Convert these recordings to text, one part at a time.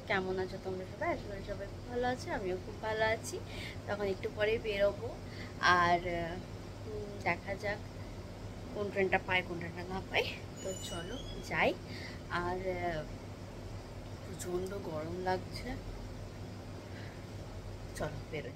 কেমন আছো তোমরা সবাই? আশা করি সবাই খুব ভালো আছে, আমিও খুব ভালো আছি। তখন একটু পরে বেরোবো, আর দেখা যাক কোন ট্রেনটা পাই কোন ট্রেনটা না পাই। তো চলো যাই। আর প্রচণ্ড গরম লাগছে, চলো বেরোই।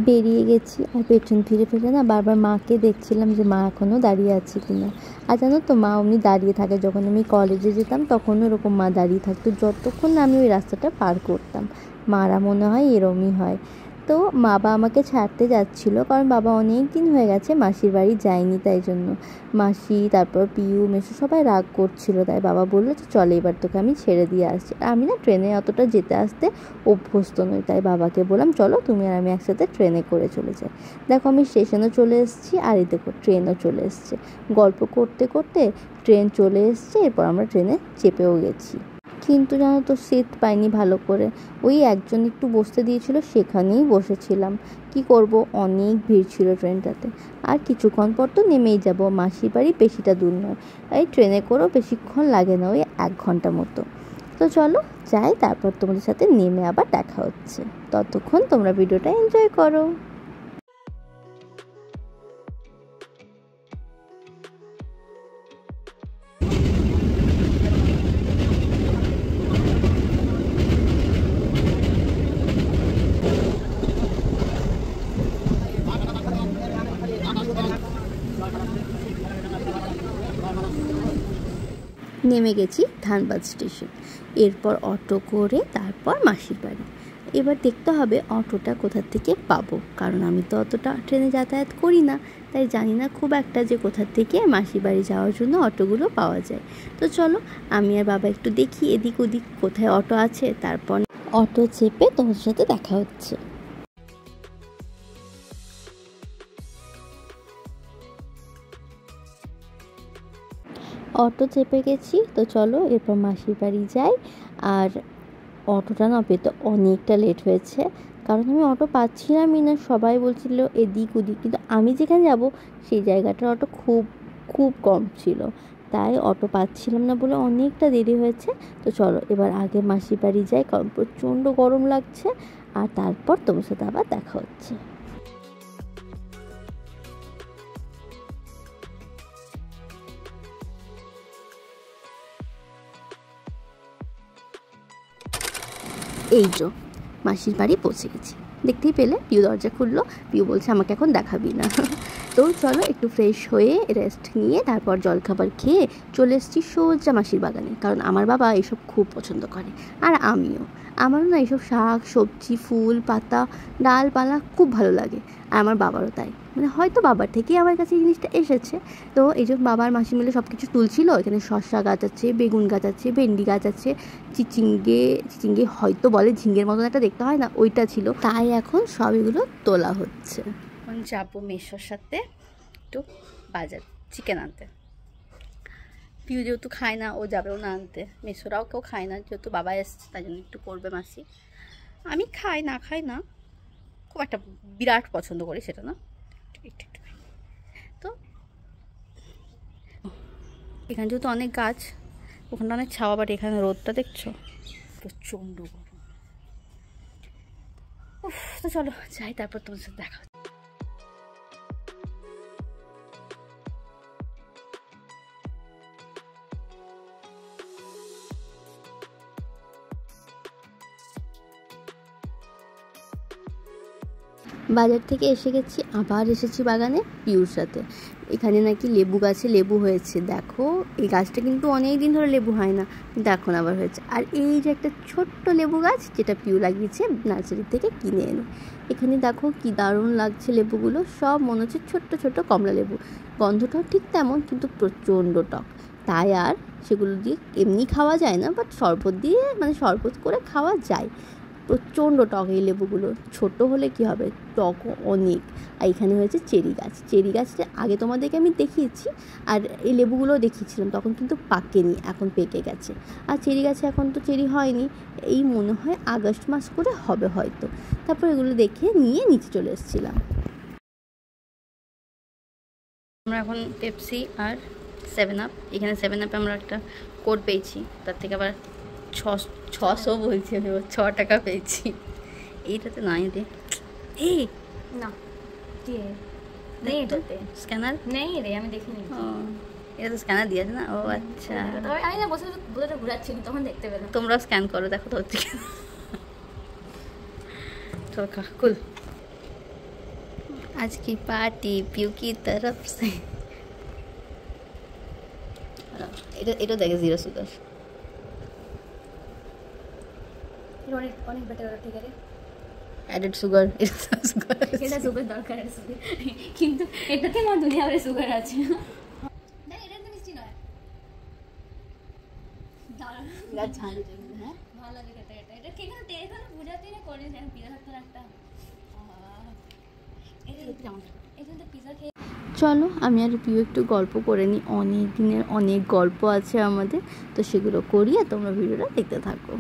বেরিয়ে গেছি, আর পেছন ফিরে ফিরে না বারবার মাকে দেখছিলাম যে মা এখনও দাঁড়িয়ে আছে কিনা। আর জানো তো, মা অমনি দাঁড়িয়ে থাকে। যখন আমি কলেজে যেতাম তখনও এরকম মা দাঁড়িয়ে থাকতো যতক্ষণ না আমি ওই রাস্তাটা পার করতাম। মারা মনে হয় এরমই হয়। তো বাবা আমাকে ছাড়তে যাচ্ছিল, কারণ বাবা অনেক দিন হয়ে গেছে মাসির বাড়ি যায়নি, তাই জন্য মাসি, তারপর পিউ, মেসো সবাই রাগ করছিল। তাই বাবা বললো যে চলে এবার তোকে আমি ছেড়ে দিয়ে আসছি। আর আমি না ট্রেনে অতটা যেতে আসতে অভ্যস্ত নই, তাই বাবাকে বললাম চলো তুমি আর আমি একসাথে ট্রেনে করে চলে যাই। দেখো আমি স্টেশনও চলে এসেছি, আর এই দেখো ট্রেনও চলে এসছে। গল্প করতে করতে ট্রেন চলে এসছে, এরপর আমরা ট্রেনে চেপেও গেছি। কিন্তু জানো তো, সিট পাইনি ভালো করে। ওই একজন একটু বসতে দিয়েছিল, সেখানেই বসেছিলাম। কি করব, অনেক ভিড় ছিল ট্রেনটাতে। আর কিছুক্ষণ পর তো নেমেই যাব, মাসির বাড়ি বেশিটা দূর নয়। এই ট্রেনে করেও বেশিক্ষণ লাগে না, ওই 1 ঘন্টা মতো। তো চলো যাই, তারপর তোমাদের সাথে নেমে আবার দেখা হচ্ছে। ততক্ষণ তোমরা ভিডিওটা এনজয় করো। নেমে গেছি ধানবাদ স্টেশন। এরপর অটো করে তারপর মাসির বাড়ি। এবার দেখতে হবে অটোটা কোথা থেকে পাবো, কারণ আমি তো অতটা ট্রেনে যাতায়াত করি না, তাই জানি না খুব একটা যে কোথা থেকে মাসির বাড়ি যাওয়ার জন্য অটোগুলো পাওয়া যায়। তো চলো আমি আর বাবা একটু দেখি এদিক ওদিক কোথায় অটো আছে, তারপর অটো চেপে তোমার সাথে দেখা হচ্ছে। অটো চেপে গেছি, তো চলো এরপর মাসির বাড়ি যাই। আর অটোটা না পেতে অনেকটা লেট হয়েছে, কারণ আমি অটো পাচ্ছিলামই না। সবাই বলছিল এদিক ওদিক, কিন্তু আমি যেখানে যাব সেই জায়গাটার অটো খুব খুব কম ছিল, তাই অটো পাচ্ছিলাম না বলে অনেকটা দেরি হয়েছে। তো চলো এবার আগে মাসির বাড়ি যাই, কারণ প্রচণ্ড গরম লাগছে। আর তারপর তোমার সাথে আবার দেখা হচ্ছে। এই তো মাসির বাড়ি পৌঁছে গেছি। দেখতেই পেলে পিউ দরজা খুললো। পিউ বলছে আমাকে এখন দেখাবি না। তো চলো একটু ফ্রেশ হয়ে রেস্ট নিয়ে তারপর জলখাবার খেয়ে চলে এসেছি সোজা মাসির বাগানে, কারণ আমার বাবা এসব খুব পছন্দ করে। আর আমিও, আমারও না এইসব শাক সবজি ফুল পাতা ডালপালা খুব ভালো লাগে। আর আমার বাবারও তাই, মানে হয়তো বাবার থেকেই আমার কাছে এই জিনিসটা এসেছে। তো এই যে বাবার মাসি মিলে সব কিছু তুলছিল। এখানে শসা গাছ আছে, বেগুন গাছ আছে, ভেন্ডি গাছ আছে, চিচিঙ্গে হয়তো বলে ঝিঙ্গের মতন একটা দেখতে হয় না, ওইটা ছিল। তাই এখন সব এগুলো তোলা হচ্ছে। এখন যাবো মেসোর সাথে একটু বাজার চিকেন আনতে। পিউ যেহেতু খায় না, ও যাবেও না আনতে। মেসোরাও কেউ খায় না, যেহেতু বাবা এসছে তাই জন্য একটু করবে মাসি। আমি খাই না খুব একটা বিরাট পছন্দ করি সেটা না, একটু একটু খাই। তো এখানে যেহেতু অনেক গাছ, ওখানে অনেক ছাওয়া, বাট এখানে রোদটা দেখছো প্রচণ্ড গরম। তো চলো যাই, তারপর তোমার সাথে দেখা হচ্ছে। বাজার থেকে এসে গেছি, আবার এসেছি বাগানে পিউর সাথে। এখানে নাকি লেবু গাছে লেবু হয়েছে। দেখো এই গাছটা কিন্তু অনেক দিন ধরে লেবু হয় না, কিন্তু এখন আবার হয়েছে। আর এই যে একটা ছোট্ট লেবু গাছ, যেটা পিউ লাগিয়েছে নার্সারি থেকে কিনে এনে। এখানে দেখো কি দারুণ লাগছে লেবুগুলো, সব মনে হচ্ছে ছোট্ট ছোট্ট কমলা লেবু। গন্ধটাও ঠিক তেমন, কিন্তু প্রচণ্ড টক। তাই আর সেগুলো দিয়ে এমনি খাওয়া যায় না, বাট শরবত দিয়ে, মানে শরবত করে খাওয়া যায়। প্রচণ্ড টক এই লেবুগুলো। ছোট হলে কি হবে, টকও অনেক। আর এখানে হয়েছে চেরি গাছটা আগে তোমাদেরকে আমি দেখিয়েছি, আর এই লেবুগুলোও দেখিয়েছিলাম, তখন কিন্তু পাকেনি, এখন পেকে গেছে। আর চেরি গাছে এখন তো চেরি হয়নি, এই মনে হয় আগস্ট মাস করে হবে হয়তো। তারপর এগুলো দেখে নিয়ে নিচে চলে এসেছিলাম। আমরা এখন পেপসি আর 7 আপ, এখানে 7 আপে আমরা একটা কোড পেয়েছি, তার থেকে আবার 600 বলছি আমি, 6 টাকা পেয়েছি। এইটাতে নাই রে, এই না নেই এটাতে স্ক্যানার নেই রে, আমি দেখিনি। এটা তো স্ক্যানার দিয়েছে না? ও আচ্ছা, আমি না বসে বোতলটা ঘুরাচ্ছি তখন দেখতে পেলাম। তোমরা স্ক্যান করো, দেখো তো হচ্ছে কি। चलो खा कुल आज की पार्टी पीयू की तरफ से। এটা দেখে 0 সুগার, অনেক অনেক বেটার, ঠিক আছে। অ্যাডেড সুগার, এটা সুগার দরকার আছে, কিন্তু এটাতে আমার দুনিয়া ভরে সুগার আছে। না এটা তো মিষ্টি নয়, দারুণ গাছ ঝাল জন্য। হ্যাঁ ভালো লাগে খেতে। এটা কি এখানে তেল খানো বুঝাতে না করে যেন পিজা থাকতো একটা। চলো আমি আর পিউ একটু গল্প করে নিই, অনেক দিনের অনেক গল্প আছে আমাদের, তো সেগুলো করি আর তোমরা ভিডিওটা দেখতে থাকো।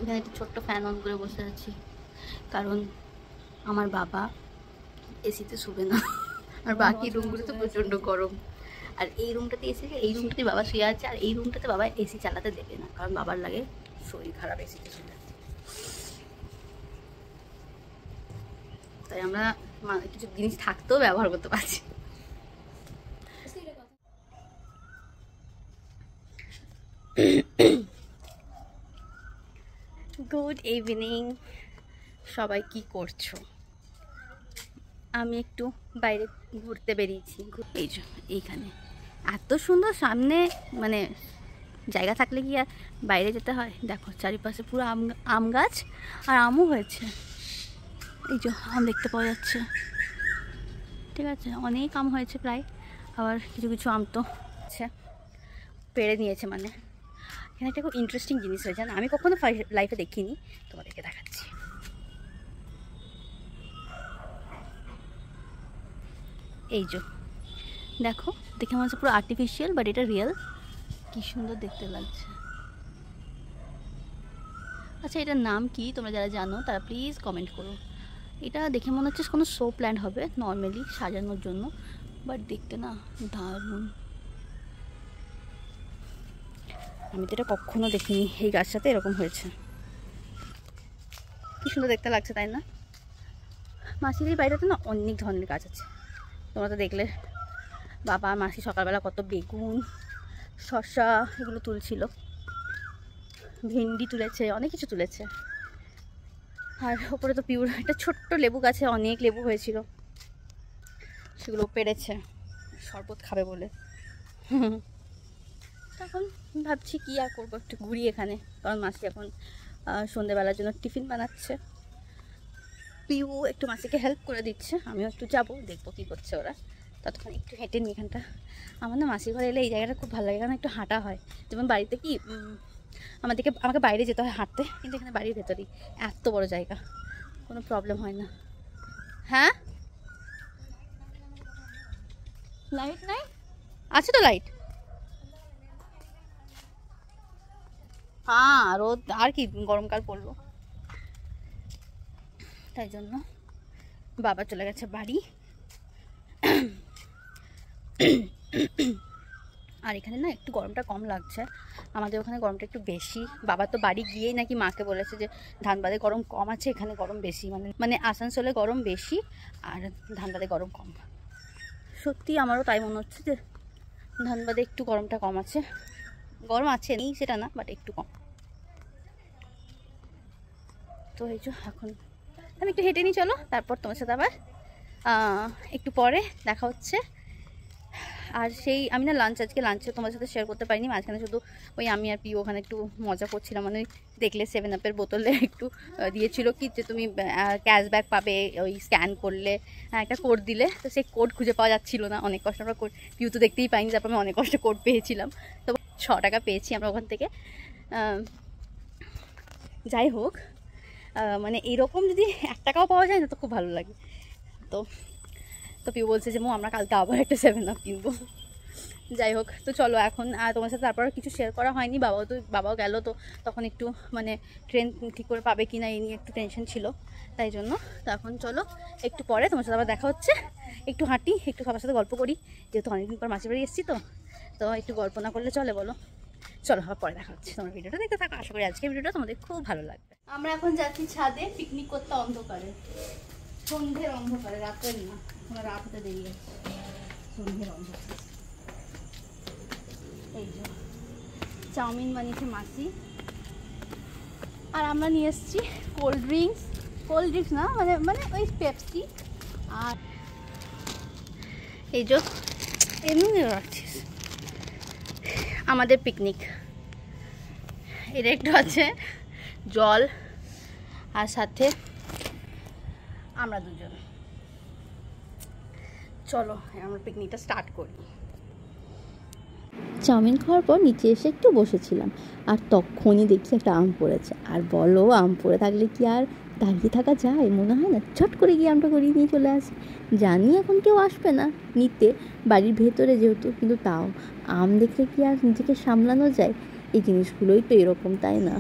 এখানে একটা ছোট্ট ফ্যান অন করে বসে আছি, কারণ আমার বাবা এসিতে শুবে না, আর বাকি রুমগুলো তো প্রচণ্ড গরম। আর এই রুমটাতে এসি, এই রুমটাতে বাবা শুয়ে আছে, আর এই রুমটাতে বাবা এসি চালাতে দেবে না, কারণ বাবার লাগে শরীর খারাপ এসিতে শুয়ে। তাই আমরা কিছু জিনিস থাকতেও ব্যবহার করতে পারছি। গুড ইভিনিং সবাই, কি করছো? আমি একটু বাইরে ঘুরতে বেরিয়েছি। এই যে এইখানে এত সুন্দর সামনে, মানে জায়গা থাকলে কি আর বাইরে যেতে হয়? দেখো চারিপাশে পুরো আম গাছ, আর আমও হয়েছে। এই যে আম দেখতে পাওয়া যাচ্ছে, ঠিক আছে, অনেক আম হয়েছে প্রায়, আবার কিছু কিছু আম তো আচ্ছা পেড়ে নিয়েছে। মানে এখানে একটা খুব ইন্টারেস্টিং জিনিস হয়েছে না, আমি কখনো লাইফে দেখিনি, তোমাদেরকে দেখাচ্ছি। এই যে দেখো, দেখে মনে হচ্ছে পুরো আর্টিফিশিয়াল, বাট এটা রিয়েল। কি সুন্দর দেখতে লাগছে। আচ্ছা এটার নাম কি তোমরা যারা জানো তারা প্লিজ কমেন্ট করো। এটা দেখে মনে হচ্ছে কোনো শো প্ল্যান্ট হবে, নর্মালি সাজানোর জন্য, বাট দেখতে না দারুণ। আমি তো এটা কখনো দেখিনি, এই গাছটাতে এরকম হয়েছে। কি সুন্দর দেখতে লাগছে তাই না? মাসির এই বাড়িটাতে না অনেক ধরনের গাছ আছে, তোমরা তো দেখলে বাবা মাসি সকালবেলা কত বেগুন, শসা এগুলো তুলছিল, ভেন্ডি তুলেছে, অনেক কিছু তুলেছে। আর ওপরে তো পিওর একটা ছোট্ট লেবু গাছে অনেক লেবু হয়েছিল, সেগুলো পেড়েছে শরবত খাবে বলে। তখন ভাবছি কি আর করবো, একটু ঘুরি এখানে, কারণ মাসি এখন সন্ধ্যেবেলার জন্য টিফিন বানাচ্ছে। পিউ একটু মাসিকে হেল্প করে দিচ্ছে, আমিও একটু যাবো, দেখবো কী করছে ওরা। ততক্ষণ একটু হেঁটে নিই এখানটা। আমার না মাসির ঘরে এলে এই জায়গাটা খুব ভালো লাগে, কারণ একটু হাঁটা হয়। যেমন বাড়িতে কি আমাকে বাইরে যেতে হয় হাঁটতে, কিন্তু এখানে বাড়ির ভেতরেই এত বড় জায়গা, কোনো প্রবলেম হয় না। হ্যাঁ লাইট নাই, আছে তো লাইট। হ্যাঁ রোদ, আর কি গরমকাল পড়লো, তাই জন্য বাবা চলে গেছে বাড়ি। আর এখানে না একটু গরমটা কম লাগছে, আমাদের ওখানে গরমটা একটু বেশি। বাবা তো বাড়ি গিয়েই নাকি মাকে বলেছে যে ধানবাদে গরম কম আছে, এখানে গরম বেশি, মানে আসানসোলে গরম বেশি আর ধানবাদে গরম কম। সত্যি আমারও তাই মনে হচ্ছে যে ধানবাদে একটু গরমটা কম আছে। গরম আছে নেই সেটা না, বাট একটু কম। তো এই যে এখন আমি একটু হেঁটে নিই, চলো, তারপর তোমার সাথে আবার একটু পরে দেখা হচ্ছে। আর সেই আমি না আজকে লাঞ্চে তোমার সাথে শেয়ার করতে পারিনি, মাঝখানে শুধু ওই আমি আর পিউ ওখানে একটু মজা করছিলাম। মানে দেখলে 7 আপের বোতলে একটু দিয়েছিল কি যে তুমি ক্যাশব্যাক পাবে ওই স্ক্যান করলে, একটা কোড দিলে, তো সেই কোড খুঁজে পাওয়া যাচ্ছিলো না, অনেক কষ্ট আমরা পিউ তো দেখতেই পাইনি, তারপর আমি অনেক কষ্ট কোড পেয়েছিলাম, তো 6 টাকা পেয়েছি আমরা ওখান থেকে। যাই হোক, মানে এইরকম যদি 1 টাকাও পাওয়া যায় না তো খুব ভালো লাগে। তো পিউ বলছে যে আমরা কালকে আবার একটা 7 আপ কিনবো। যাই হোক, তো চলো এখন তোমার সাথে তারপর কিছু শেয়ার করা হয়নি। বাবাও গেল, তো তখন একটু মানে ট্রেন ঠিক করে পাবে কি না এই নিয়ে একটু টেনশন ছিল, তাই জন্য। তো এখন চলো একটু পরে তোমার সাথে আবার দেখা হচ্ছে, একটু হাঁটি, একটু সবার সাথে গল্প করি, যেহেতু অনেকদিন পর মাসির বাড়ি এসেছি। তো তো একটু গল্প না করলে চলে বলো? চলো আবার পরে দেখা হচ্ছে, তোমার ভিডিওটা দেখতে থাকো। আশা করি আজকের ভিডিওটা তোমাদের খুব ভালো লাগবে। আমরা এখন যাচ্ছি ছাদে পিকনিক করতে, অন্ধকারে, সন্ধ্যের অন্ধকারে, রাতের না, আমরা রাত হতে দেরি আছে, সন্ধ্যের অন্ধকারে। এই যে চাউমিন বানিয়েছে মাসি, আর আমরা নিয়ে এসেছি কোল্ড ড্রিঙ্কস না, মানে ওই পেপসি। আর এই যে এমনি রাখছিস আমাদের পিকনিক, এর একটু আছে জল, আর সাথে আমরা দুজন। চলো আমরা পিকনিকটা স্টার্ট করি। চাউমিন খাওয়ার পর নিচে এসে একটু বসেছিলাম, আর তখনই দেখি একটা আম পড়েছে। আর বলো, আম পড়ে থাকলে কি আর দাঁড়িয়ে থাকা যায়? মনে হয় না ছট করে গিয়ে আমটা করিয়ে নিয়ে চলে আসি। জানি এখন কেউ আসবে না নিতে, বাড়ির ভেতরে যেহেতু, কিন্তু তাও আম দেখলে কি আর নিজেকে সামলানো যায়? এই জিনিসগুলোই তো এরকম, তাই না?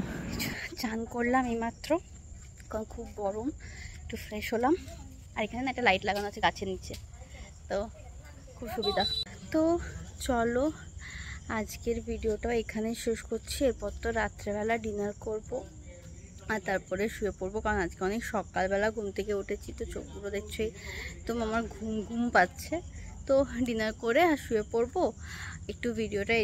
চান করলাম এইমাত্র, কারণ খুব গরম, একটু ফ্রেশ হলাম। আর এখানে না একটা লাইট লাগানো আছে গাছের নিচে, তো খুব সুবিধা। তো চলো আজকের ভিডিওটা এখানে শেষ করছি। এরপর তো রাত্রেবেলা ডিনার করব, আর তারপরে শুয়ে পড়বো, কারণ আজকে অনেক সকালবেলা ঘুম থেকে উঠেছি, তো চোখগুলো দেখছোই তো আমার ঘুম পাচ্ছে। তো ডিনার করে আর শুয়ে পড়বো। একটু ভিডিওটা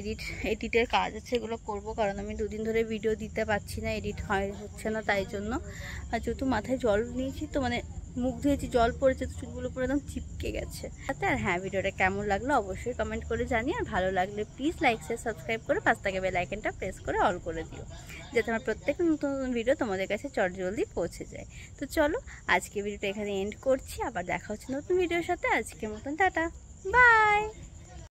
এডিটের কাজ আছে, এগুলো করব, কারণ আমি দুদিন ধরে ভিডিও দিতে পারছি না, এডিট হচ্ছে না, তাই জন্য। আর যেহেতু মাথায় জল নিয়েছি, তো মানে মুখ ধুয়েছি, জল পড়েছে, তো চুলগুলো পুরো একদম চিপকে গেছে। আর হ্যাঁ, ভিডিওটা কেমন লাগলো অবশ্যই কমেন্ট করে জানি, আর ভালো লাগলে প্লিজ লাইক শেয়ার সাবস্ক্রাইব করে পাশ থেকে বেল আইকনটা প্রেস করে অল করে দিও, যাতে আমার প্রত্যেক নতুন নতুন ভিডিও তোমাদের কাছে চটজলদি পৌঁছে যায়। তো চলো আজকে ভিডিওটা এখানে এন্ড করছি, আবার দেখা হচ্ছে নতুন ভিডিওর সাথে। আজকের মতন টাটা, বাই।